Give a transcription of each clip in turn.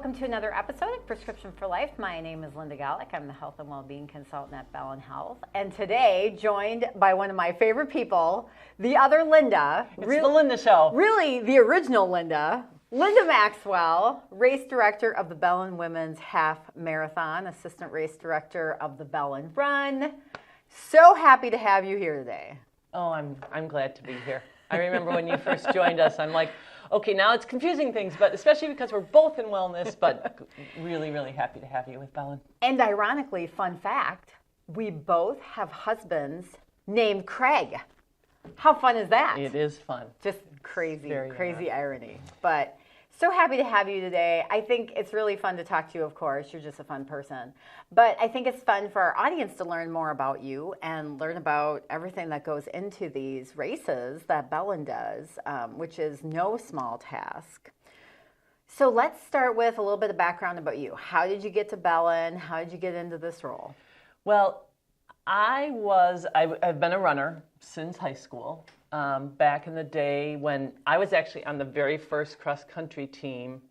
welcome to another episode of Prescription for Life. My name is Linda Gallick. I'm the Health and Wellbeing Consultant at Bellin Health. And today, joined by one of my favorite people, the other Linda. It's the Linda Show. Really, the original Linda. Linda Maxwell, Race Director of the Bellin Women's Half Marathon, Assistant Race Director of the Bellin Run. So happy to have you here today. Oh, I'm glad to be here. I remember when you first joined us, I'm like, okay, now it's confusing things, but especially because we're both in wellness, but really, really happy to have you with Bellin. And ironically, fun fact, we both have husbands named Craig. How fun is that? It is fun. Just crazy Very irony. But so happy to have you today. I think it's really fun to talk to you, of course. You're just a fun person. But I think it's fun for our audience to learn more about you and learn about everything that goes into these races that Bellin does, which is no small task. So let's start with a little bit of background about you. How did you get to Bellin? How did you get into this role? Well, I've been a runner since high school. Back in the day when I was actually on the very first cross-country team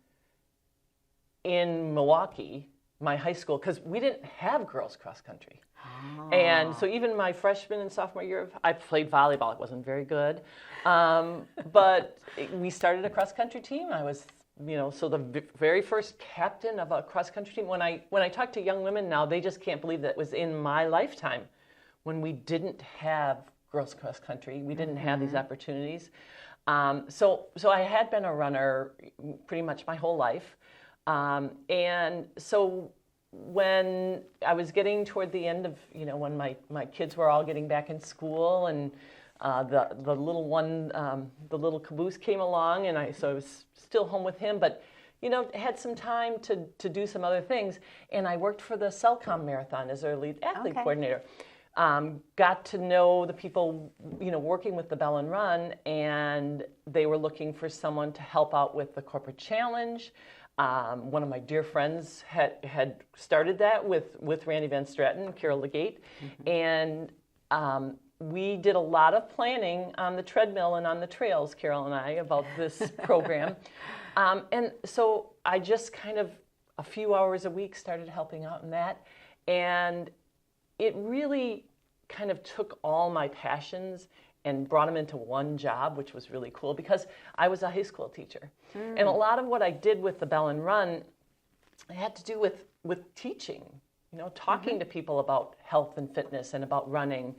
in Milwaukee, my high school, because we didn't have girls cross-country. Oh. And so even my freshman and sophomore year, I played volleyball. It wasn't very good. But we started a cross-country team. I was, so the very first captain of a cross-country team. When I talk to young women now, they just can't believe that it was in my lifetime when we didn't have girls cross country. We didn't have these opportunities. So I had been a runner pretty much my whole life. And so when I was getting toward the end of, when my kids were all getting back in school and the little one, the little caboose came along, and so I was still home with him, but had some time to do some other things. And I worked for the Cellcom Marathon as their lead athlete coordinator. Got to know the people, working with the Bellin Run, and they were looking for someone to help out with the corporate challenge. One of my dear friends had started that with Randy Van Straten, Carol Legate, and we did a lot of planning on the treadmill and on the trails, Carol and I, about this program. And so I just kind of a few hours a week started helping out in that, and it really kind of took all my passions and brought them into one job, which was really cool because I was a high school teacher. And a lot of what I did with the Bellin Run had to do with teaching, talking to people about health and fitness and about running.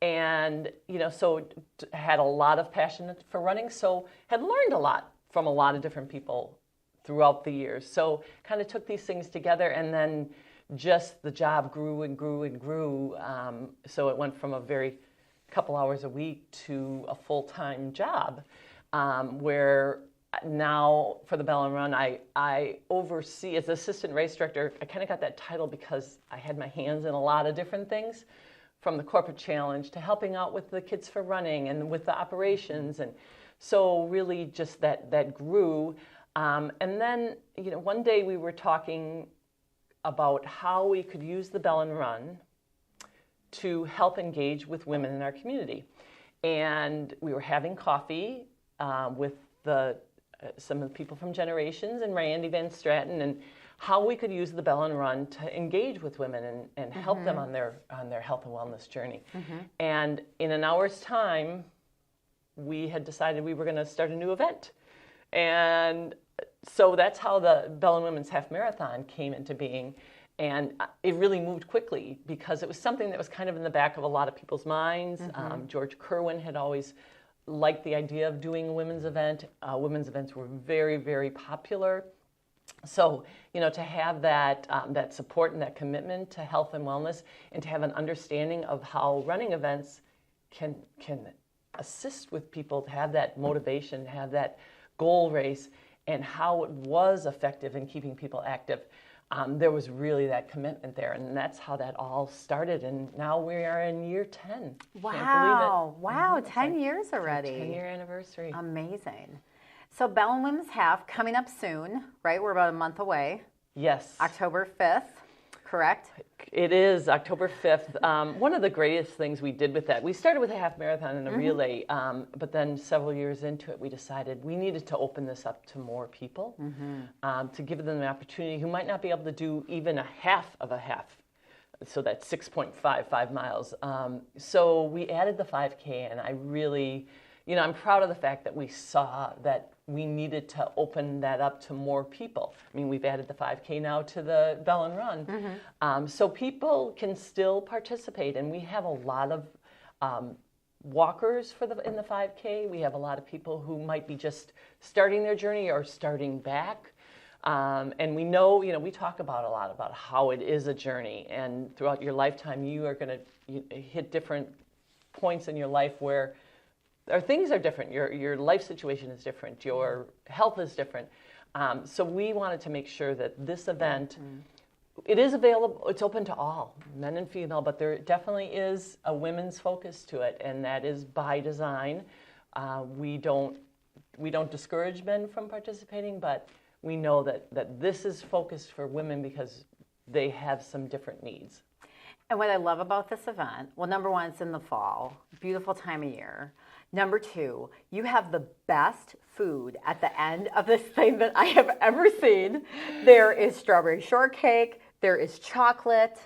And, so had a lot of passion for running, so had learned a lot from a lot of different people throughout the years. So kind of took these things together, and then just the job grew and grew and grew. So it went from a very couple hours a week to a full-time job, where now for the Bellin Run, I oversee, as assistant race director, I kind of got that title because I had my hands in a lot of different things, from the corporate challenge to helping out with the Kids for Running and with the operations. And so really just that grew. And then, one day we were talking about how we could use the Bellin Run to help engage with women in our community. And we were having coffee with some of the people from Generations and Randy Van Straten, and how we could use the Bellin Run to engage with women and help them on their health and wellness journey. And in an hour's time, we had decided we were going to start a new event. And so that's how the Bellin Women's Half Marathon came into being. And it really moved quickly because it was something that was kind of in the back of a lot of people's minds. George Kerwin had always liked the idea of doing a women's event. Women's events were very, very popular. So, to have that support and that commitment to health and wellness, and to have an understanding of how running events can assist with people to have that motivation, have that goal race, and how it was effective in keeping people active. There was really that commitment there, and that's how that all started. And now we are in year 10. Wow. Can't believe it. Wow, 10 years already. 10-year anniversary. Amazing. So Bellin Women's Half coming up soon, right? We're about a month away. Yes. October 5th. correct? It is October 5th. One of the greatest things we did with that, we started with a half marathon and a relay, but then several years into it, we decided we needed to open this up to more people, to give them an opportunity who might not be able to do even a half of a half. So that's 6.55 miles. So we added the 5K, and I really, I'm proud of the fact that we saw that we needed to open that up to more people. I mean, we've added the 5K now to the Bellin Run. So people can still participate, and we have a lot of walkers in the 5K. We have a lot of people who might be just starting their journey or starting back. And we know, we talk about a lot about how it is a journey, and throughout your lifetime, you are going to hit different points in your life where things are different. Your life situation is different. Your health is different. So we wanted to make sure that this event, it is available. It's open to all, men and female, but there definitely is a women's focus to it, and that is by design. We don't discourage men from participating, but we know that this is focused for women because they have some different needs. And what I love about this event, well, number one, it's in the fall, beautiful time of year. Number two, you have the best food at the end of this thing that I have ever seen. There is strawberry shortcake, there is chocolate.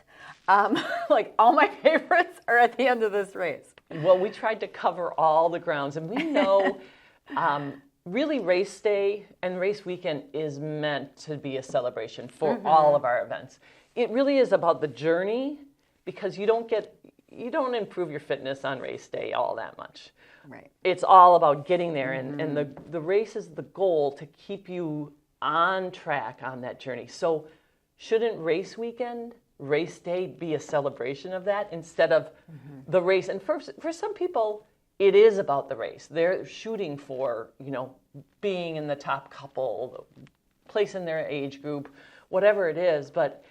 Like all my favorites are at the end of this race. Well, we tried to cover all the grounds, and we know really race day and race weekend is meant to be a celebration for all of our events. It really is about the journey, because you don't improve your fitness on race day all that much. Right. It's all about getting there, and the race is the goal to keep you on track on that journey. So shouldn't race weekend, race day be a celebration of that instead of the race? And for some people, it is about the race. They're shooting for, being in the top couple, place in their age group, whatever it is. But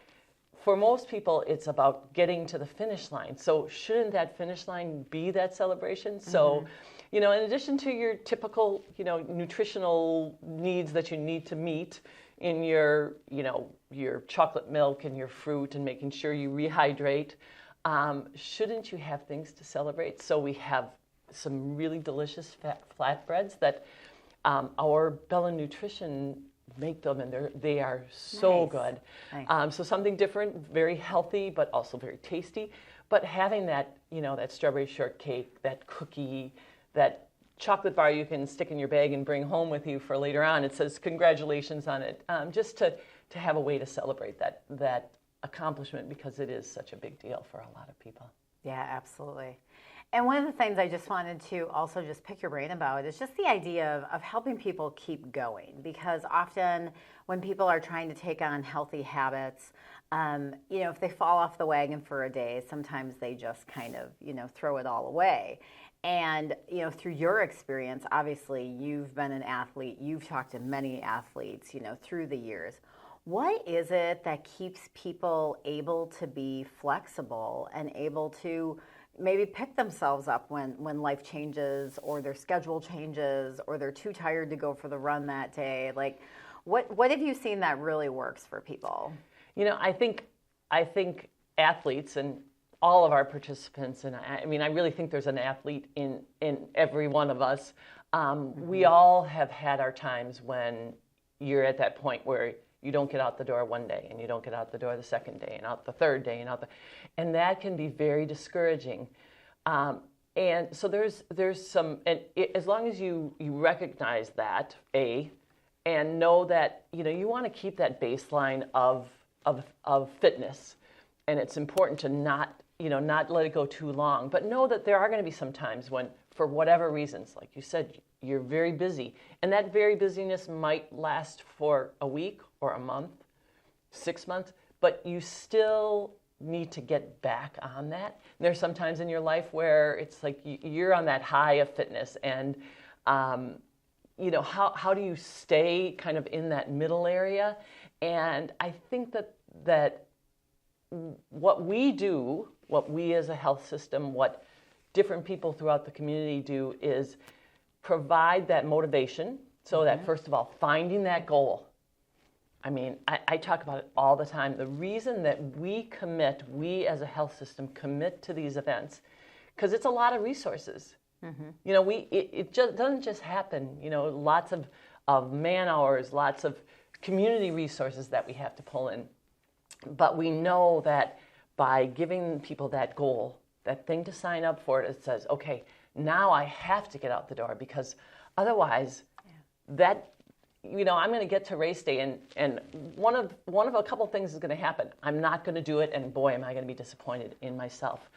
for most people, it's about getting to the finish line. So shouldn't that finish line be that celebration? So, in addition to your typical, nutritional needs that you need to meet in your chocolate milk and your fruit and making sure you rehydrate, shouldn't you have things to celebrate? So we have some really delicious flatbreads that our Bellin Nutrition make them, and they are so good. Nice. So something different, very healthy, but also very tasty. But having that, that strawberry shortcake, that cookie, that chocolate bar you can stick in your bag and bring home with you for later on. It says congratulations on it, just to have a way to celebrate that accomplishment, because it is such a big deal for a lot of people. Yeah, absolutely. And one of the things I just wanted to also just pick your brain about is just the idea of helping people keep going, because often when people are trying to take on healthy habits, if they fall off the wagon for a day, sometimes they just kind of, throw it all away. And, through your experience, obviously you've been an athlete, you've talked to many athletes, through the years. What is it that keeps people able to be flexible and able to maybe pick themselves up when life changes, or their schedule changes, or they're too tired to go for the run that day? Like, what have you seen that really works for people? I think athletes and all of our participants, and I really think there's an athlete in every one of us. We all have had our times when you're at that point where you don't get out the door one day, and you don't get out the door the second day, and out the third day, and that can be very discouraging. And so there's some, and as long as you recognize that, and know that you want to keep that baseline of fitness, and it's important to not let it go too long, but know that there are going to be some times when, for whatever reasons, like you said, you're very busy, and that very busyness might last for a week or a month, 6 months, but you still need to get back on that. And there's some times in your life where it's like you're on that high of fitness, and how do you stay kind of in that middle area? And I think that what we as a health system, what different people throughout the community do, is provide that motivation. So that, first of all, finding that goal. I mean, I talk about it all the time. The reason that we as a health system commit to these events, because it's a lot of resources. You know, it just doesn't just happen. You know, lots of man hours, lots of community resources that we have to pull in. But we know that by giving people that goal, that thing to sign up for, it says, okay, now I have to get out the door, because otherwise that, you know, I'm going to get to race day and one of a couple things is going to happen. I'm not going to do it, and boy, am I going to be disappointed in myself.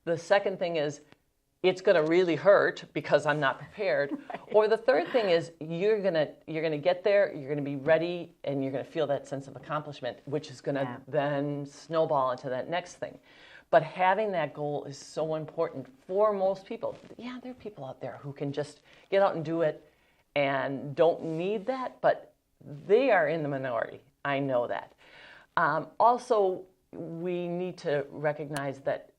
The second thing is, it's going to really hurt because I'm not prepared. Right. Or the third thing is, you're going to get there, you're going to be ready, and you're going to feel that sense of accomplishment, which is going to then snowball into that next thing. But having that goal is so important for most people. Yeah, there are people out there who can just get out and do it and don't need that, but they are in the minority. I know that. Also, we need to recognize that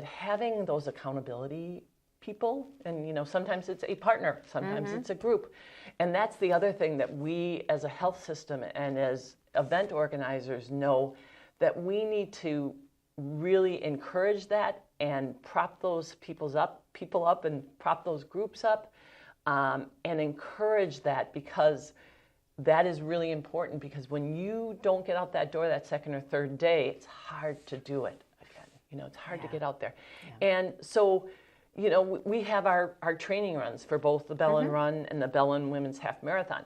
having those accountability people, and you know, sometimes it's a partner, sometimes it's a group, and that's the other thing that we as a health system and as event organizers know, that we need to really encourage that and prop those people up and prop those groups up, and encourage that, because that is really important. Because when you don't get out that door that second or third day, it's hard to do it again. You know, it's hard to get out there. And so, you know, we have our training runs for both the Bellin Run and the Bellin Women's Half Marathon.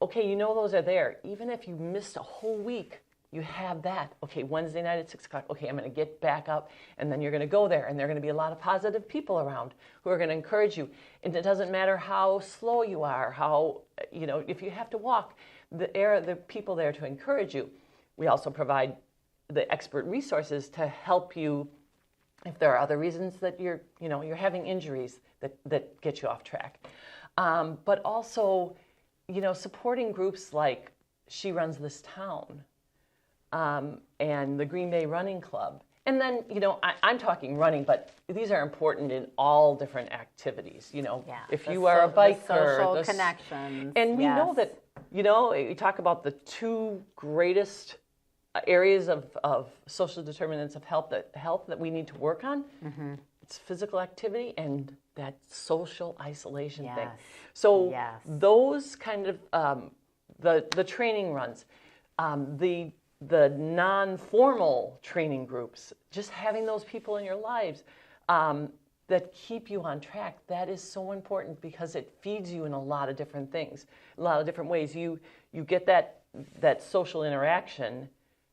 Okay, you know those are there. Even if you missed a whole week, you have that. Okay, Wednesday night at 6 o'clock, okay, I'm going to get back up, and then you're going to go there, and there are going to be a lot of positive people around who are going to encourage you. And it doesn't matter how slow you are, how, you know, if you have to walk, the people there to encourage you. We also provide the expert resources to help you if there are other reasons that you're having injuries that get you off track. But also, you know, supporting groups like She Runs This Town, and the Green Bay Running Club. And then, you know, I'm talking running, but these are important in all different activities. You know, if you are a biker, the social connections. And we know that, you know, you talk about the two greatest areas of social determinants of health that we need to work on. It's physical activity and that social isolation thing. So those kind of the training runs, the non-formal training groups, just having those people in your lives that keep you on track, that is so important, because it feeds you in a lot of different things, a lot of different ways. You get that social interaction,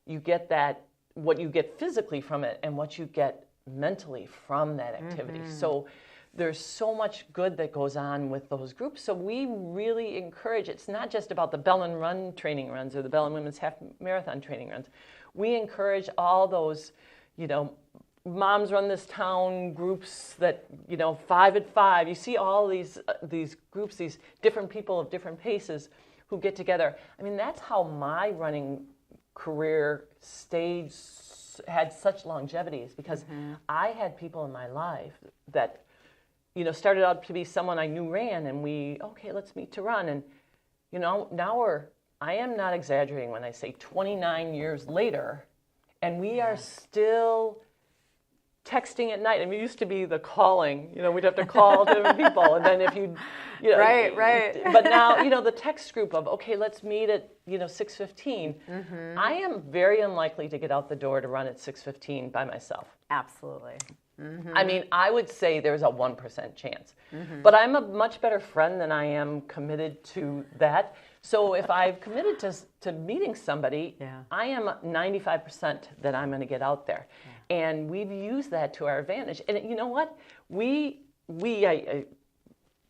you get that, what you get physically from it and what you get mentally from that activity. So there's so much good that goes on with those groups. So we really encourage, it's not just about the Bellin Run training runs or the Bellin Women's Half Marathon training runs. We encourage all those, you know, Moms Run This Town groups that, you know, 5 at 5. You see all these groups, these different people of different paces who get together. I mean, that's how my running career had such longevity, is because I had people in my life that, you know, started out to be someone I knew ran, and let's meet to run. And, you know, now I am not exaggerating when I say 29 years later, and we are still texting at night. I mean, it used to be the calling, you know, we'd have to call different people, and then if you know. Right. But now, you know, the text group of, okay, let's meet at, you know, 6:15. I am very unlikely to get out the door to run at 6:15 by myself. Absolutely. I mean, I would say there's a 1% chance. But I'm a much better friend than I am committed to that. So if I've committed to meeting somebody, I am 95% that I'm going to get out there. And we've used that to our advantage. And you know what?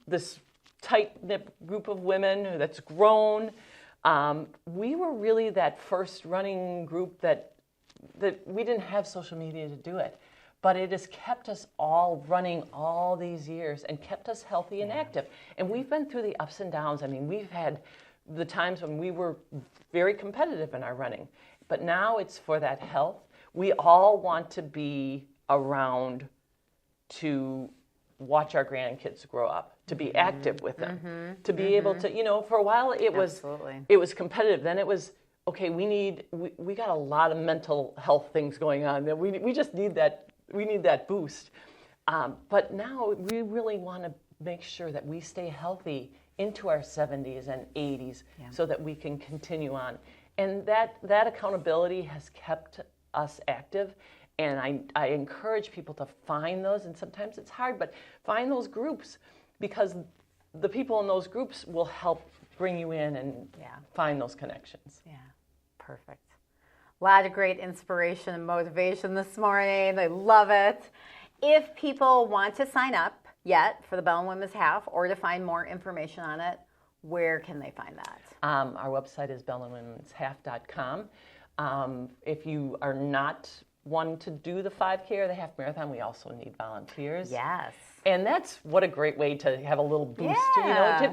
This tight-knit group of women that's grown, we were really that first running group that we didn't have social media to do it. But it has kept us all running all these years and kept us healthy and active. And we've been through the ups and downs. I mean, we've had the times when we were very competitive in our running. But now it's for that health. We all want to be around to watch our grandkids grow up, to be active with them, to be able to, you know, for a while it was competitive. Then it was, okay, we got a lot of mental health things going on that we just need that boost. But now we really want to make sure that we stay healthy into our 70s and 80s so that we can continue on. And that accountability has kept us active. And I encourage people to find those, and sometimes it's hard, but find those groups, because the people in those groups will help bring you in and find those connections. Yeah, perfect. A lot of great inspiration and motivation this morning. I love it. If people want to sign up yet for the Bellin Women's Half or to find more information on it, where can they find that? Our website is bellinwomenshalf.com. If you are not one to do the 5K or the half marathon, we also need volunteers. Yes. And that's what a great way to have a little boost,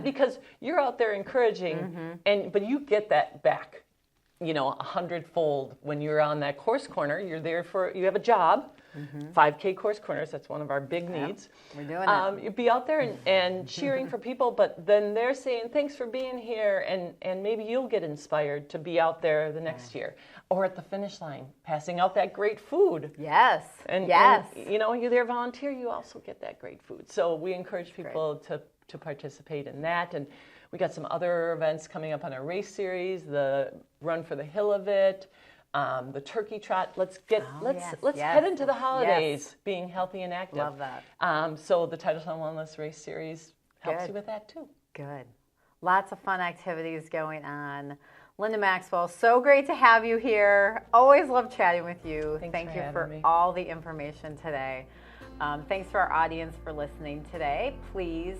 because you're out there encouraging, but you get that back, 100-fold when you're on that course corner. You're there you have a job. 5K course corners, that's one of our big needs. We're doing it. You'd be out there and cheering for people, but then they're saying, thanks for being here, and maybe you'll get inspired to be out there the next year. Or at the finish line, passing out that great food. Yes. And you're there volunteer, you also get that great food. So we encourage people to participate in that. And we got some other events coming up on our race series, the Run for the Hill of It, the Turkey Trot. Let's head into the holidays being healthy and active. Love that. So the Title Town Wellness Race Series helps you with that too. Good. Lots of fun activities going on. Linda Maxwell, so great to have you here. Always love chatting with you. Thank you for all the information today. Thanks to our audience for listening today. Please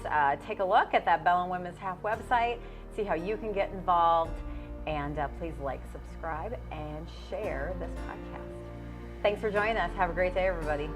take a look at that Bellin Women's Half website, see how you can get involved, and please like, subscribe, and share this podcast. Thanks for joining us. Have a great day, everybody.